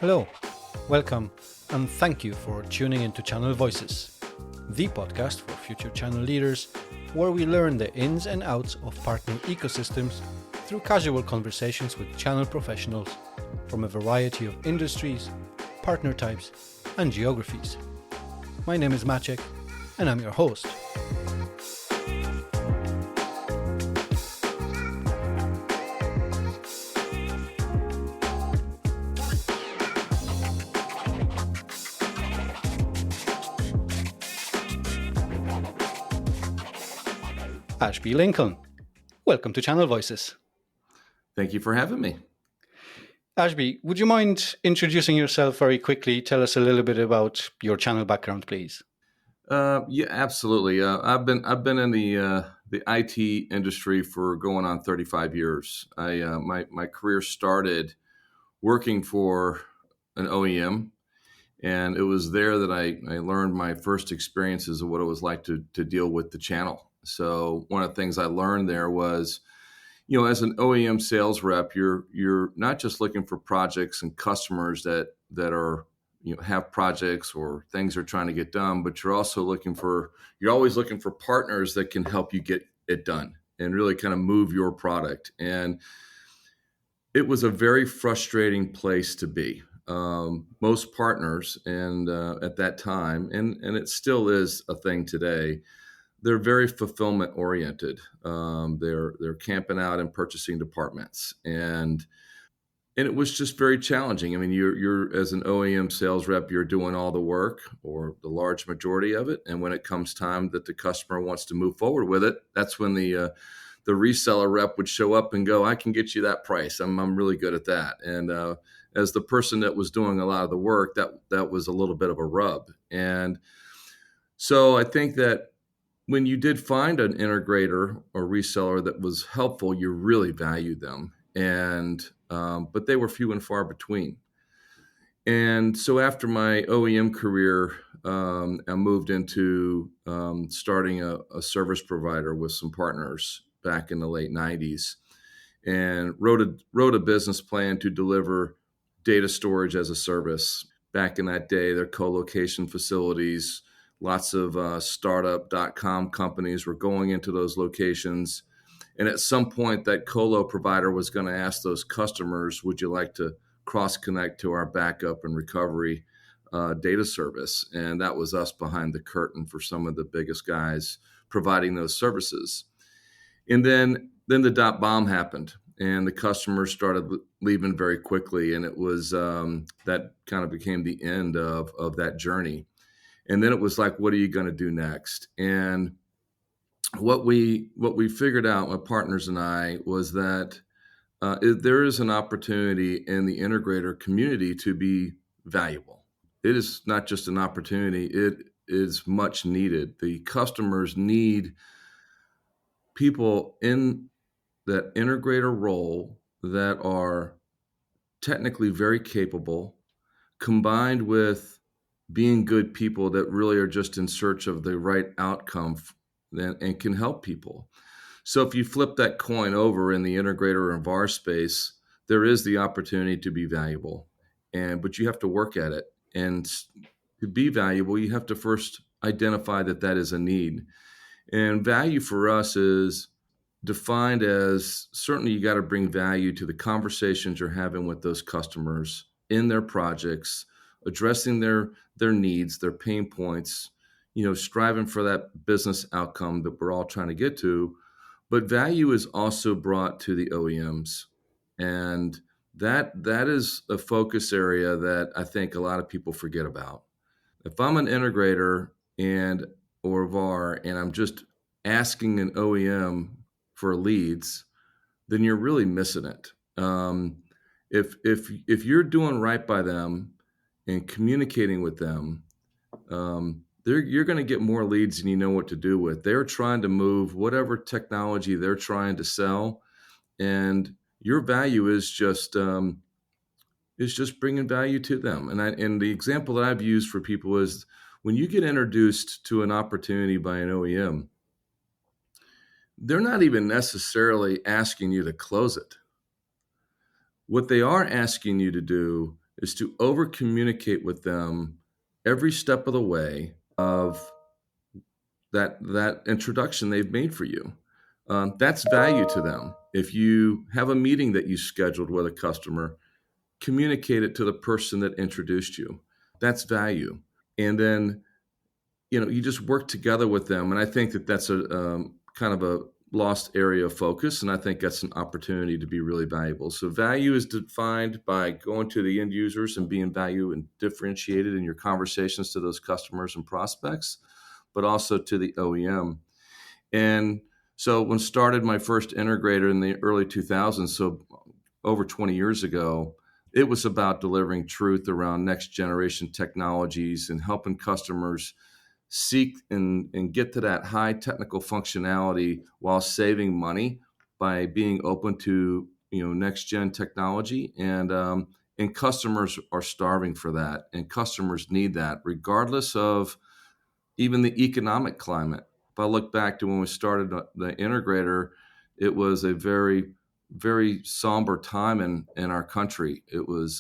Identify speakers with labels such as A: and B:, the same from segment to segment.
A: Hello, welcome, and thank you for tuning into Channel Voices, the podcast for future channel leaders, where we learn the ins and outs of partner ecosystems through casual conversations with channel professionals from a variety of industries, partner types, and geographies. My name is Maciek, and I'm your host. Ashby Lincoln. Welcome to Channel Voices.
B: Thank you for having me.
A: Ashby, would you mind introducing yourself very quickly? Tell us a little bit about your channel background, please.
B: Yeah, absolutely. I've been in the IT industry for going on 35 years. My career started working for an OEM, and it was there that I learned my first experiences of what it was like to deal with the channel. So one of the things I learned there was, as an OEM sales rep, you're not just looking for projects and customers that are have projects or things they're trying to get done, but you're always looking for partners that can help you get it done and really kind of move your product. And it was a very frustrating place to be. Most partners, and at that time, and it still is a thing today, they're very fulfillment oriented. They're camping out in purchasing departments, and it was just very challenging. I mean, you're as an OEM sales rep, you're doing all the work or the large majority of it, and when it comes time that the customer wants to move forward with it, that's when the reseller rep would show up and go, "I can get you that price. I'm really good at that." And as the person that was doing a lot of the work, that was a little bit of a rub. And so I think that when you did find an integrator or reseller that was helpful, you really valued them. And but they were few and far between. And so after my OEM career, I moved into starting a service provider with some partners back in the late 90s, and wrote a business plan to deliver data storage as a service. Back in that day, their co-location facilities, lots of startup.com companies were going into those locations. And at some point, that colo provider was going to ask those customers, "Would you like to cross-connect to our backup and recovery data service?" And that was us behind the curtain for some of the biggest guys providing those services. And then the dot-bomb happened, and the customers started leaving very quickly. And it was that kind of became the end of that journey. And then it was like, what are you going to do next? And what we figured out, my partners and I, was that there is an opportunity in the integrator community to be valuable. It is not just an opportunity, it is much needed. The customers need people in that integrator role that are technically very capable, combined with being good people that really are just in search of the right outcome and can help people. So if you flip that coin over in the integrator and VAR space, there is the opportunity to be valuable, but you have to work at it. And to be valuable, you have to first identify that is a need. And value for us is defined as, certainly you got to bring value to the conversations you're having with those customers in their projects, addressing their needs, their pain points, striving for that business outcome that we're all trying to get to. But value is also brought to the OEMs. And that is a focus area that I think a lot of people forget about. If I'm an integrator or VAR, and I'm just asking an OEM for leads, then you're really missing it. If you're doing right by them and communicating with them, you're going to get more leads than you know what to do with. They're trying to move whatever technology they're trying to sell, and your value is just bringing value to them. And the example that I've used for people is, when you get introduced to an opportunity by an OEM, they're not even necessarily asking you to close it. What they are asking you to do is to over communicate with them every step of the way of that introduction they've made for you. That's value to them. If you have a meeting that you scheduled with a customer, communicate it to the person that introduced you. That's value. And then, you just work together with them. And I think that that's a kind of a lost area of focus. And I think that's an opportunity to be really valuable. So value is defined by going to the end users and being value and differentiated in your conversations to those customers and prospects, but also to the OEM. And so when started my first integrator in the early 2000s, so over 20 years ago, it was about delivering truth around next generation technologies and helping customers seek and get to that high technical functionality while saving money by being open to next gen technology. And customers are starving for that, and customers need that regardless of even the economic climate. If I look back to when we started the integrator, it was a very, very somber time in our country. It was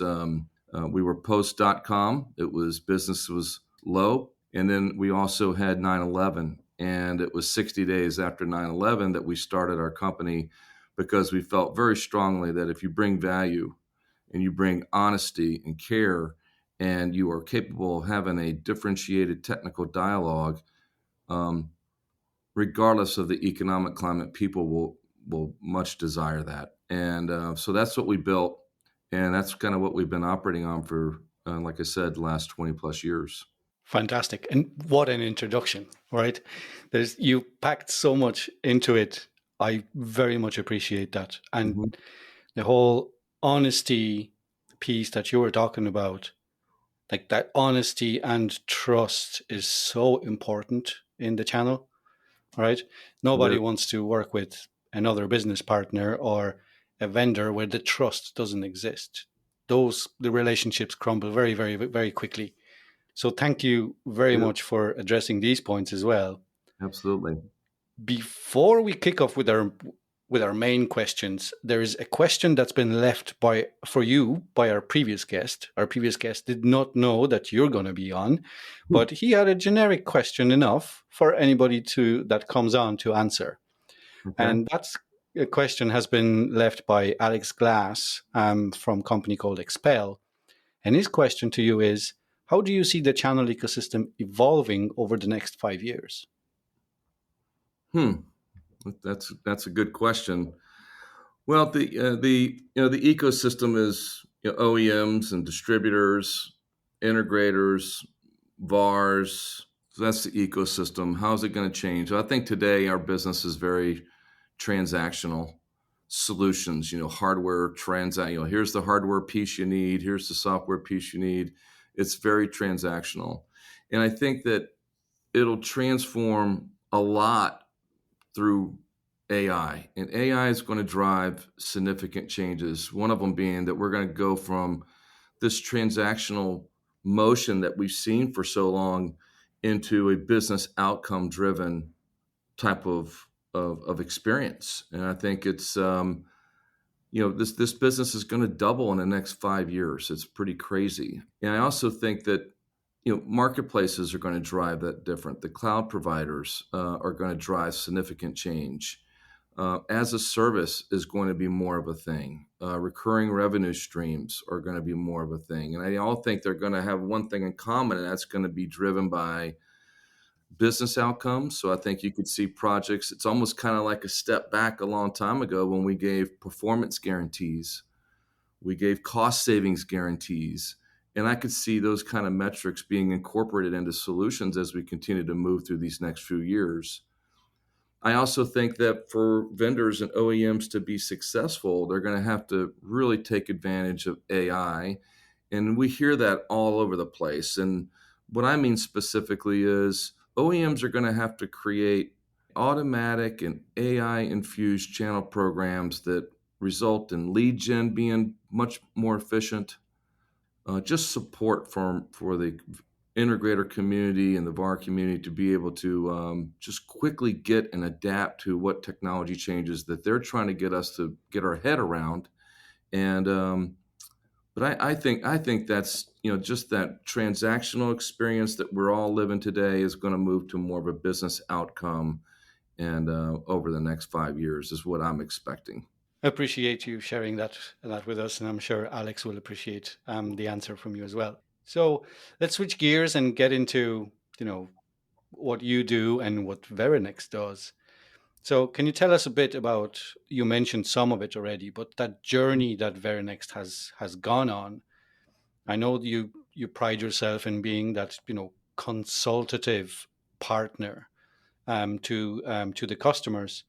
B: we were post.com. It was business was low, and then we also had 9/11, and it was 60 days after 9/11 that we started our company, because we felt very strongly that if you bring value and you bring honesty and care, and you are capable of having a differentiated technical dialogue, um, regardless of the economic climate, people will much desire that. And so that's what we built, and that's kind of what we've been operating on for, like I said, the last 20 plus years.
A: Fantastic. And what an introduction, right? You packed so much into it. I very much appreciate that. And
B: Mm-hmm.
A: the whole honesty piece that you were talking about, like that honesty and trust is so important in the channel, right?
B: It
A: Nobody
B: is.
A: wants to work with another business partner or a vendor where the trust doesn't exist. The relationships crumble very, very, very quickly. So thank you very
B: Yeah,
A: much for addressing these points as well.
B: absolutely.
A: Before we kick off with our main questions, there is a question that's been left for you by our previous guest. Our previous guest did not know that you're going to be on,
B: Hmm.
A: but he had a generic question enough for anybody that comes on to answer.
B: Okay.
A: And that's a question has been left by Alex Glass from a company called Expel. And his question to you is, how do you see the channel ecosystem evolving over the next 5 years?
B: Hmm. That's a good question. Well, the ecosystem is OEMs and distributors, integrators, VARs. So that's the ecosystem. How's it going to change? I think today our business is very transactional solutions. Hardware transact. Here's the hardware piece you need. Here's the software piece you need. It's very transactional, and I think that it'll transform a lot through AI. And AI is going to drive significant changes. One of them being that we're going to go from this transactional motion that we've seen for so long into a business outcome driven type of experience. And I think it's this business is going to double in the next 5 years. It's pretty crazy. And I also think that marketplaces are going to drive that different. The cloud providers are going to drive significant change. As a service is going to be more of a thing. Recurring revenue streams are going to be more of a thing. And I all think they're going to have one thing in common, and that's going to be driven by business outcomes. So I think you could see projects. It's almost kind of like a step back a long time ago when we gave performance guarantees, we gave cost savings guarantees. And I could see those kind of metrics being incorporated into solutions as we continue to move through these next few years. I also think that for vendors and OEMs to be successful, they're going to have to really take advantage of AI. And we hear that all over the place. And what I mean specifically is OEMs are going to have to create automatic and AI infused channel programs that result in lead gen being much more efficient, just support for the integrator community and the VAR community to be able to just quickly get and adapt to what technology changes that they're trying to get us to get our head around. And But I think that's, just that transactional experience that we're all living today is going to move to more of a business outcome, and over the next 5 years is what I'm expecting.
A: Appreciate you sharing that with us, and I'm sure Alex will appreciate the answer from you as well. So let's switch gears and get into what you do and what Verinext does. So can you tell us a bit about? You mentioned some of it already, but that journey that Verinext has gone on. I know you pride yourself in being that consultative partner to the customers.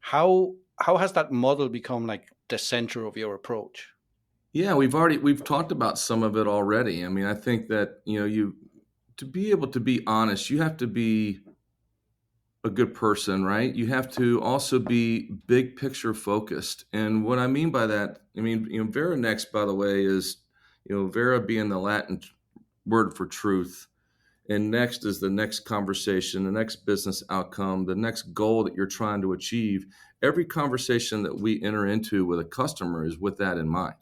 A: How has that model become like the center of your approach?
B: Yeah, we've talked about some of it already. I mean, I think that, you to be able to be honest, you have to be a good person, right? You have to also be big picture focused. And what I mean by that, I mean, Vera next, by the way, is, Vera being the Latin word for truth. And next is the next conversation, the next business outcome, the next goal that you're trying to achieve. Every conversation that we enter into with a customer is with that in mind.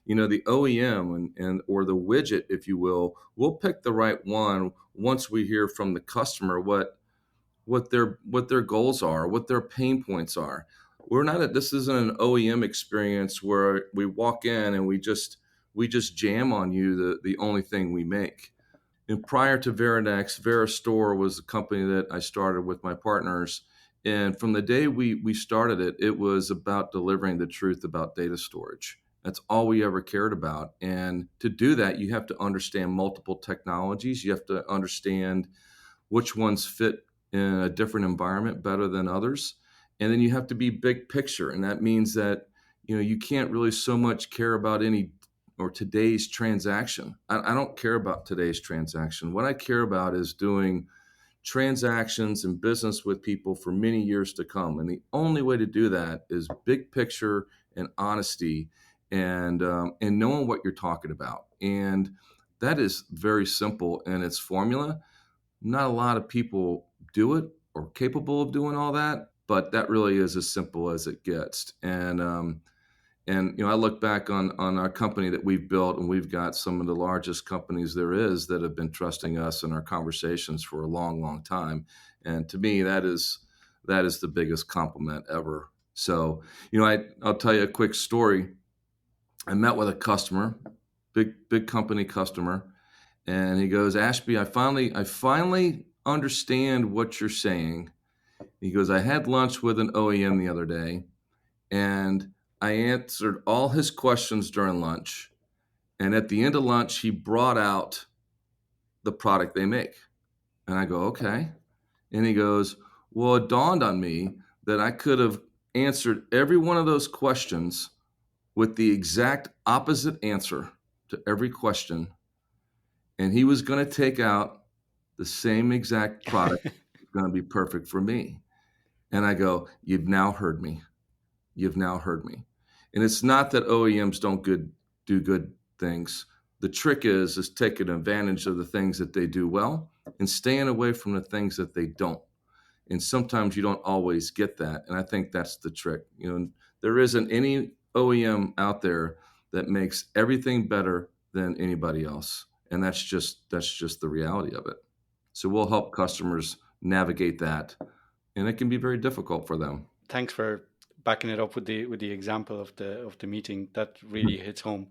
B: The OEM and or the widget, if you will, we'll pick the right one once we hear from the customer what their goals are, what their pain points are. This isn't an OEM experience where we walk in and we just jam on you the only thing we make. And prior to Verinext, Veristore was a company that I started with my partners. And from the day we started it, it was about delivering the truth about data storage. That's all we ever cared about. And to do that, you have to understand multiple technologies. You have to understand which ones fit in a different environment better than others. And then you have to be big picture. And that means that, you can't really so much care about any or today's transaction. I don't care about today's transaction. What I care about is doing transactions and business with people for many years to come. And the only way to do that is big picture and honesty, and knowing what you're talking about. And that is very simple in its formula. Not a lot of people do it or capable of doing all that, but that really is as simple as it gets. And I look back on our company that we've built, and we've got some of the largest companies there is that have been trusting us in our conversations for a long, long time. And to me, that is the biggest compliment ever. So, I'll tell you a quick story. I met with a customer, big company customer, and he goes, "Ashby, I finally understand what you're saying." He goes, "I had lunch with an OEM the other day, and I answered all his questions during lunch. And at the end of lunch, he brought out the product they make." And I go, "Okay." And he goes, "Well, it dawned on me that I could have answered every one of those questions with the exact opposite answer to every question. And he was going to take out the same exact product, going to be perfect for me." And I go, "You've now heard me. You've now heard me." And it's not that OEMs don't do good things. The trick is taking advantage of the things that they do well and staying away from the things that they don't. And sometimes you don't always get that. And I think that's the trick. There isn't any OEM out there that makes everything better than anybody else. And that's just the reality of it. So we'll help customers navigate that. And it can be very difficult for them.
A: Thanks for backing it up with the example of the meeting. That really hits home.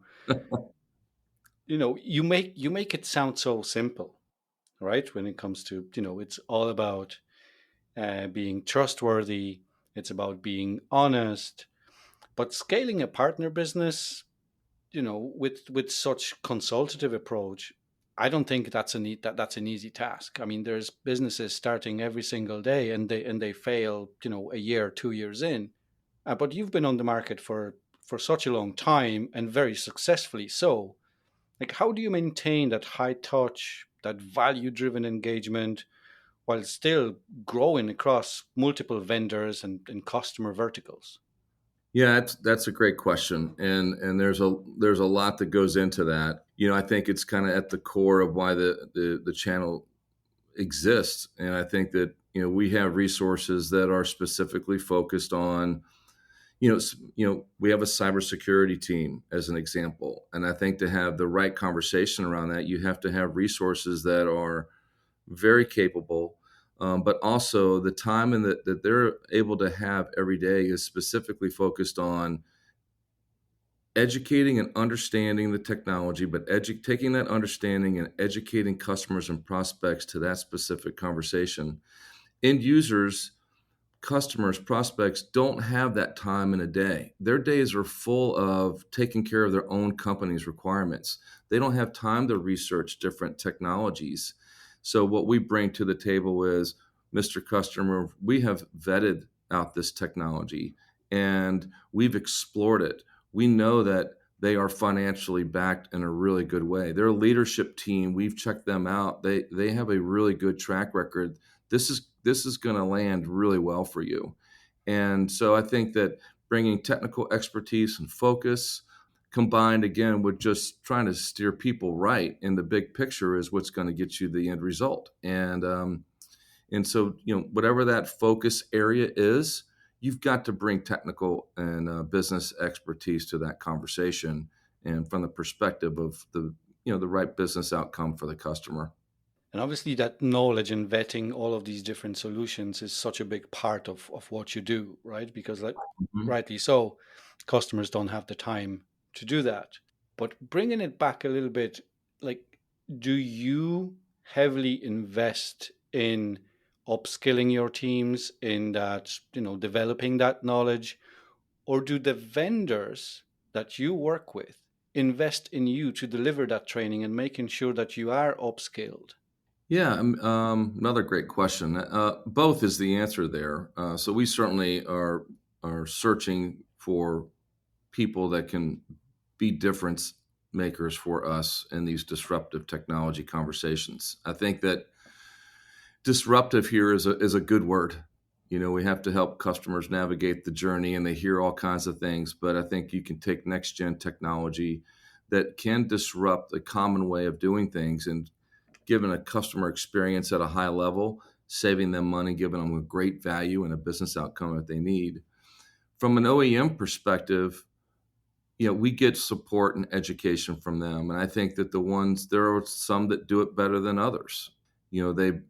A: You make it sound so simple, right? When it comes to it's all about being trustworthy. It's about being honest. But scaling a partner business, with such consultative approach, I don't think that's an easy task. I mean, there's businesses starting every single day, and they fail, a year, 2 years in. But you've been on the market for such a long time and very successfully. So, like, how do you maintain that high touch, that value driven engagement, while still growing across multiple vendors and customer verticals?
B: Yeah, that's a great question, and there's a lot that goes into that. I think it's kind of at the core of why the channel exists, and I think that we have resources that are specifically focused on We have a cybersecurity team as an example, and I think to have the right conversation around that, you have to have resources that are very capable, but also the time and that they're able to have every day is specifically focused on educating and understanding the technology, but taking that understanding and educating customers and prospects to that specific conversation. End users, customers, prospects don't have that time in a day. Their days are full of taking care of their own company's requirements. They don't have time to research different technologies. So what we bring to the table is, Mr. Customer, we have vetted out this technology and we've explored it. We know that they are financially backed in a really good way. Their leadership team, we've checked them out. They have a really good track record. This is going to land really well for you. And so I think that bringing technical expertise and focus combined again with just trying to steer people right in the big picture is what's going to get you the end result. And so, whatever that focus area is, you've got to bring technical and business expertise to that conversation, and from the perspective of the right business outcome for the customer.
A: And obviously, that knowledge and vetting all of these different solutions is such a big part of what you do, right? Because, like,
B: Mhm.
A: rightly so, customers don't have the time to do that. But bringing it back a little bit, like, do you heavily invest in upskilling your teams in that, developing that knowledge, or do the vendors that you work with invest in you to deliver that training and making sure that you are upskilled?
B: Yeah, another great question. Both is the answer there. So we certainly are searching for people that can be difference makers for us in these disruptive technology conversations. I think that disruptive here is a good word. We have to help customers navigate the journey, and they hear all kinds of things. But I think you can take next gen technology that can disrupt the common way of doing things and giving a customer experience at a high level, saving them money, giving them a great value and a business outcome that they need. From an OEM perspective, we get support and education from them. And I think that there are some that do it better than others. They,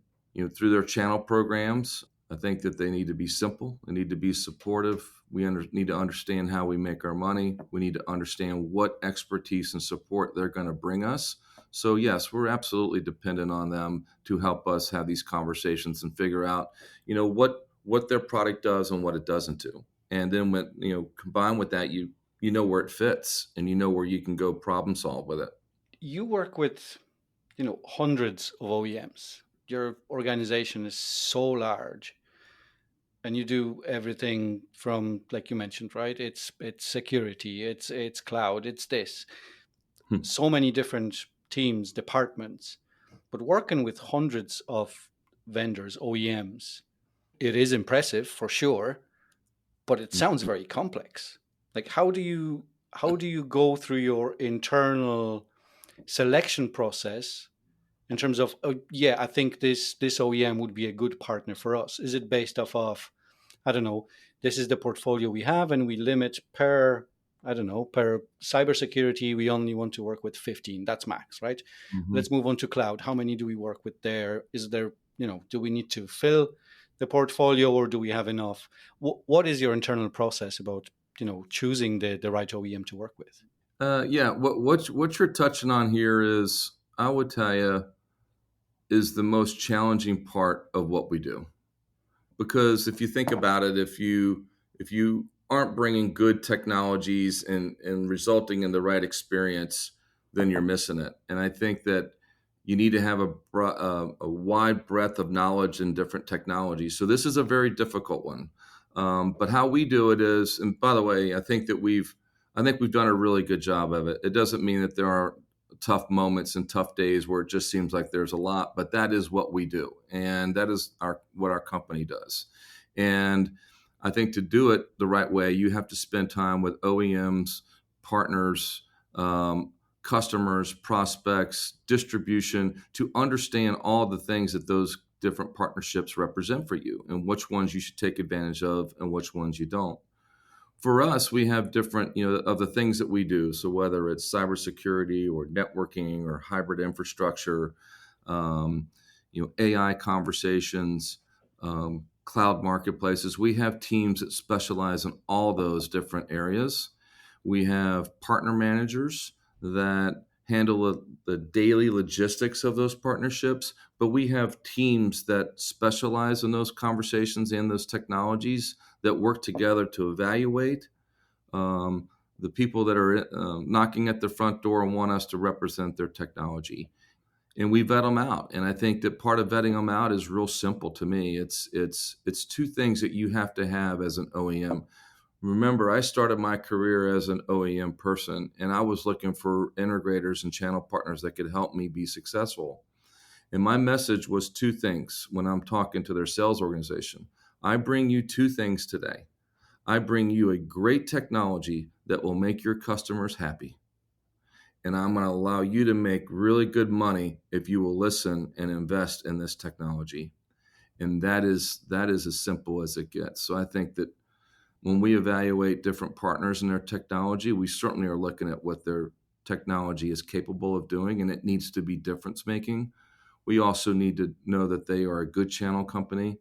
B: through their channel programs, I think that they need to be simple. They need to be supportive. We need to understand how we make our money. We need to understand what expertise and support they're going to bring us. So yes, we're absolutely dependent on them to help us have these conversations and figure out, what their product does and what it doesn't do. And then when, combined with that, you know where it fits and you know where you can go problem solve with it.
A: You work with, hundreds of OEMs. Your organization is so large, and you do everything from, like you mentioned, right? It's security, it's cloud, it's this.
B: Hmm.
A: So many different teams, departments, but working with hundreds of vendors, OEMs, it is impressive for sure, but it sounds very complex. Like, how do you go through your internal selection process in terms of, oh, yeah, I think this OEM would be a good partner for us? Is it based off of, I don't know, this is the portfolio we have and we limit per, I don't know, per cybersecurity, we only want to work with 15. That's max, right?
B: Mhm.
A: Let's move on to cloud. How many do we work with there? Is there, do we need to fill the portfolio, or do we have enough? What is your internal process about, choosing the right OEM to work with?
B: Yeah, what you're touching on here is, I would tell you, is the most challenging part of what we do. Because if you think about it, if you aren't bringing good technologies and resulting in the right experience, then you're missing it. And I think that you need to have a wide breadth of knowledge in different technologies. So this is a very difficult one. But how we do it is, and by the way, I think we've done a really good job of it. It doesn't mean that there are tough moments and tough days where it just seems like there's a lot, but that is what we do, and that is what our company does. And I think to do it the right way, you have to spend time with OEMs, partners, customers, prospects, distribution, to understand all the things that those different partnerships represent for you and which ones you should take advantage of and which ones you don't. For us, we have different, of the things that we do. So whether it's cybersecurity or networking or hybrid infrastructure, um, AI conversations, cloud marketplaces, we have teams that specialize in all those different areas. We have partner managers that handle the daily logistics of those partnerships, but we have teams that specialize in those conversations and those technologies that work together to evaluate um, the people that are knocking at the front door and want us to represent their technology. And we vet them out. And I think that part of vetting them out is real simple to me. It's two things that you have to have as an OEM. Remember, I started my career as an OEM person, and I was looking for integrators and channel partners that could help me be successful. And my message was two things when I'm talking to their sales organization. I bring you two things today. I bring you a great technology that will make your customers happy. And I'm going to allow you to make really good money if you will listen and invest in this technology. And that is as simple as it gets. So I think that when we evaluate different partners and their technology, we certainly are looking at what their technology is capable of doing, and it needs to be difference making. We also need to know that they are a good channel company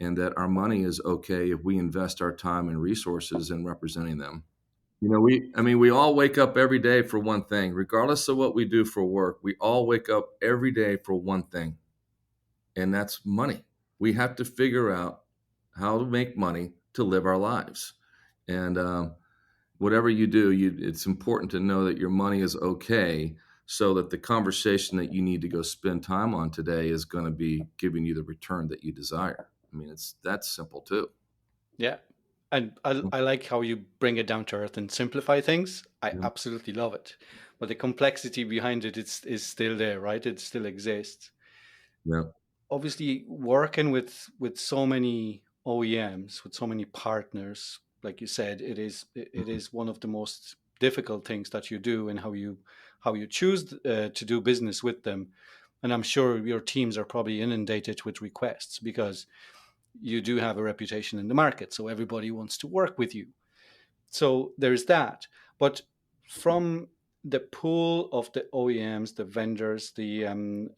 B: and that our money is okay if we invest our time and resources in representing them. We all wake up every day for one thing, regardless of what we do for work. We all wake up every day for one thing, and that's money. We have to figure out how to make money to live our lives. And whatever you do, it's important to know that your money is okay so that the conversation that you need to go spend time on today is going to be giving you the return that you desire. It's that simple too.
A: Yeah. And I like how you bring it down to earth and simplify things. I
B: Yeah.
A: absolutely love it. But the complexity behind it is still there, right? It still exists.
B: Yeah.
A: Obviously, working with so many OEMs, with so many partners, like you said, it is one of the most difficult things that you do, and how you choose to do business with them. And I'm sure your teams are probably inundated with requests because you do have a reputation in the market, so everybody wants to work with you. So there's that. But from the pool of the OEMs, the vendors, the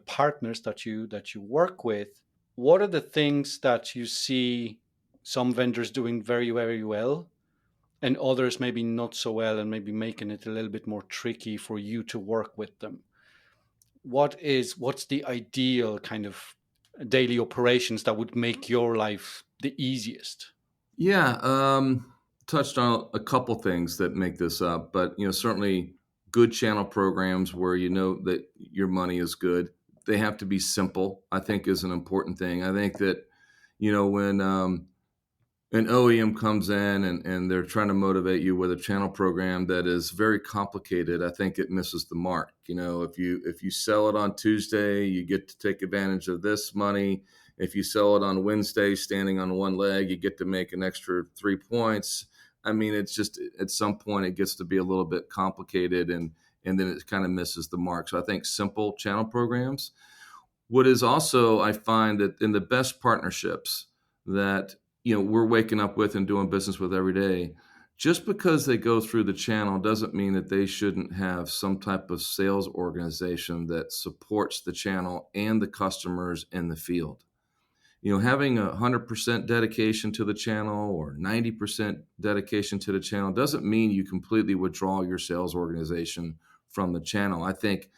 A: partners that you work with, what are the things that you see some vendors doing very well, and others maybe not so well, and maybe making it a little bit more tricky for you to work with them? What's the ideal kind of daily operations that would make your life the easiest?
B: Yeah, touched on a couple things that make this up, but certainly good channel programs where you know that your money is good. They have to be simple, I think, is an important thing. I think that when an OEM comes in and they're trying to motivate you with a channel program that is very complicated, I think it misses the mark. If you sell it on Tuesday, you get to take advantage of this money. If you sell it on Wednesday, standing on one leg, you get to make an extra 3 points. It's just at some point it gets to be a little bit complicated and then it kind of misses the mark. So I think simple channel programs. What is also, I find that in the best partnerships that we're waking up with and doing business with every day, just because they go through the channel doesn't mean that they shouldn't have some type of sales organization that supports the channel and the customers in the field. Having 100% dedication to the channel or 90% dedication to the channel doesn't mean you completely withdraw your sales organization from the channel. I think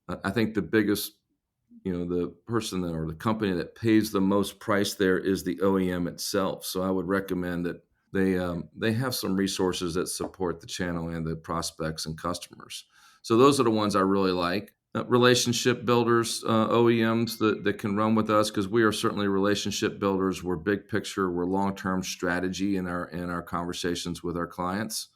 B: the biggest, the person or the company that pays the most price there is the OEM itself. So I would recommend that they have some resources that support the channel and the prospects and customers. So those are the ones I really like. Relationship builders, OEMs that can run with us, because we are certainly relationship builders. We're big picture, we're long-term strategy in our conversations with our clients.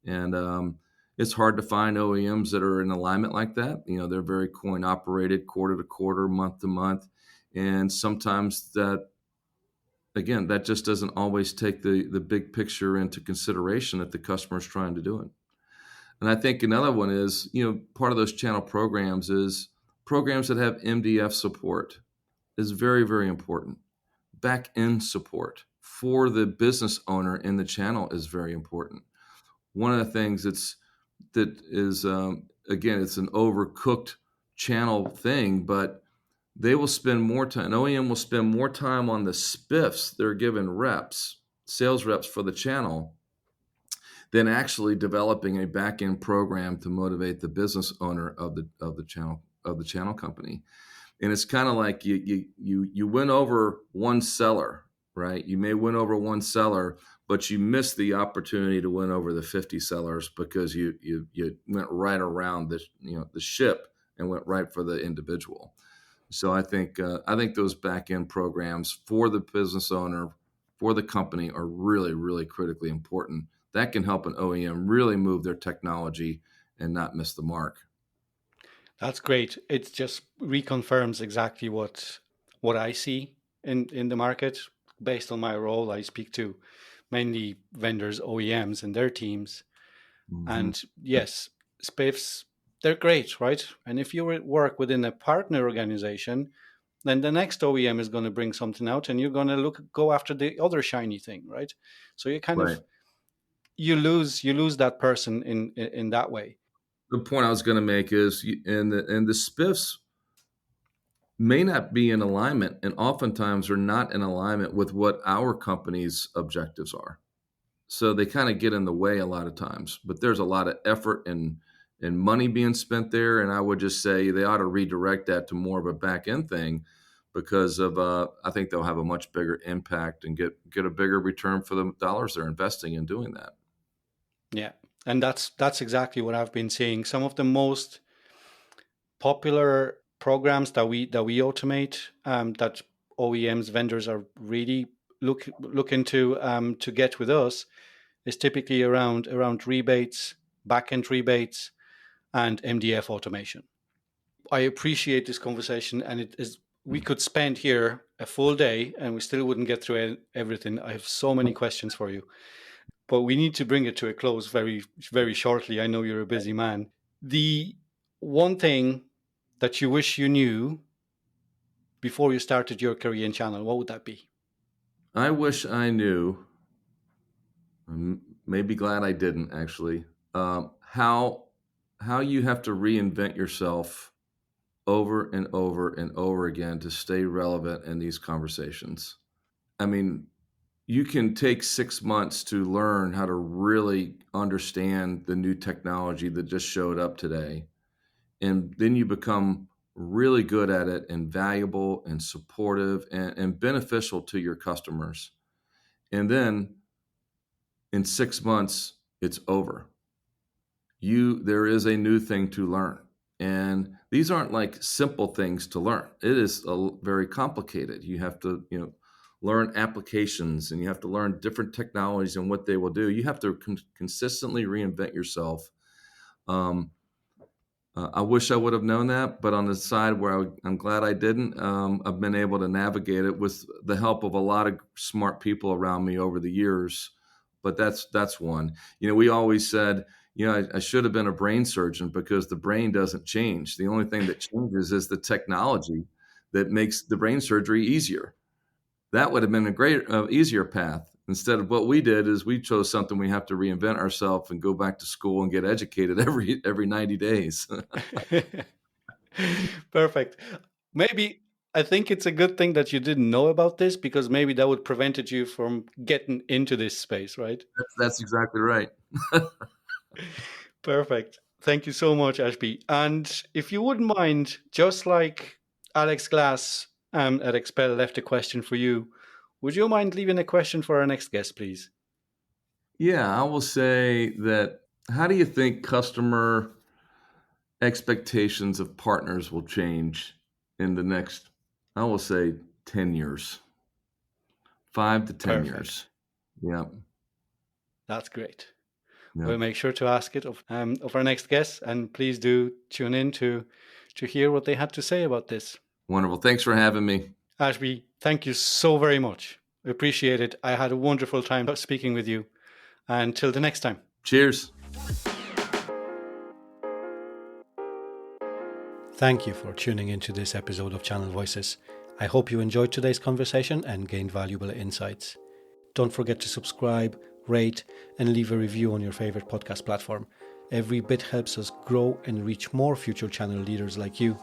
B: And it's hard to find OEMs that are in alignment like that. They're very coin operated, quarter to quarter, month to month. And sometimes that just doesn't always take the big picture into consideration that the customer is trying to do it. And I think another one is, part of those channel programs is programs that have MDF support is very, very important. Back end support for the business owner in the channel is very important. One of the things that is again, it's an overcooked channel thing, but they will spend more time. An OEM will spend more time on the spiffs they're given reps, sales reps for the channel, than actually developing a back-end program to motivate the business owner of the channel company. And it's kind of like you win over one seller, right? You may win over one seller, but you miss the opportunity to win over the 50 sellers because you went right around the ship and went right for the individual. So I think those back end programs for the business owner, for the company, are really, really critically important. That can help an OEM really move their technology and not miss the mark.
A: That's great. It just reconfirms exactly what I see in the market. Based on my role, I speak to mainly vendors, OEMs, and their teams.
B: Mm-hmm.
A: And yes, spiffs, they're great, right? And if you work within a partner organization, then the next OEM is going to bring something out, and you're going to go after the other shiny thing, right? So you kind of you lose that person in that way.
B: The point I was going to make is, and the spiffs may not be in alignment, and oftentimes are not in alignment with what our company's objectives are. So they kind of get in the way a lot of times. But there's a lot of effort and money being spent there, and I would just say they ought to redirect that to more of a back end thing, because of I think they'll have a much bigger impact and get a bigger return for the dollars they're investing in doing that.
A: Yeah, and that's exactly what I've been seeing. Some of the most popular programs that we automate, that OEMs, vendors are really looking to get with us, is typically around rebates, backend rebates, and MDF automation. I appreciate this conversation, and it is. We could spend here a full day, and we still wouldn't get through everything. I have so many questions for you, but we need to bring it to a close very, very shortly. I know you're a busy man. The one thing that you wish you knew before you started your career in channel, what would that be?
B: I wish I knew. I'm maybe glad I didn't actually. How you have to reinvent yourself over and over and over again to stay relevant in these conversations. I mean, you can take 6 months to learn how to really understand the new technology that just showed up today. And then you become really good at it and valuable and supportive and beneficial to your customers. And then in 6 months, it's over. There is a new thing to learn. And these aren't like simple things to learn. It is very complicated. You have to, learn applications, and you have to learn different technologies and what they will do. You have to consistently reinvent yourself. I wish I would have known that, but on the side where I'm glad I didn't, I've been able to navigate it with the help of a lot of smart people around me over the years. But that's one. We always said, I should have been a brain surgeon, because the brain doesn't change. The only thing that changes is the technology that makes the brain surgery easier. That would have been a great, easier path. Instead of what we did is we chose something we have to reinvent ourselves and go back to school and get educated every 90 days.
A: Perfect. Maybe I think it's a good thing that you didn't know about this, because maybe that would prevented you from getting into this space, right?
B: That's exactly right.
A: Perfect. Thank you so much, Ashby. And if you wouldn't mind, just like Alex Glass at Expel left a question for you, would you mind leaving a question for our next guest, please?
B: Yeah, I will say that, how do you think customer expectations of partners will change in the next, I will say, 10 years, 5 to 10
A: Perfect.
B: years? Yeah.
A: That's great.
B: Yeah.
A: We'll make sure to ask it of our next guest, and please do tune in to hear what they had to say about this.
B: Wonderful. Thanks for having me.
A: Ashby, thank you so very much. I appreciate it. I had a wonderful time speaking with you. Until the next time.
B: Cheers.
A: Thank you for tuning into this episode of Channel Voices. I hope you enjoyed today's conversation and gained valuable insights. Don't forget to subscribe, rate, and leave a review on your favorite podcast platform. Every bit helps us grow and reach more future channel leaders like you.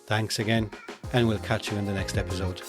A: Thanks again, and we'll catch you in the next episode.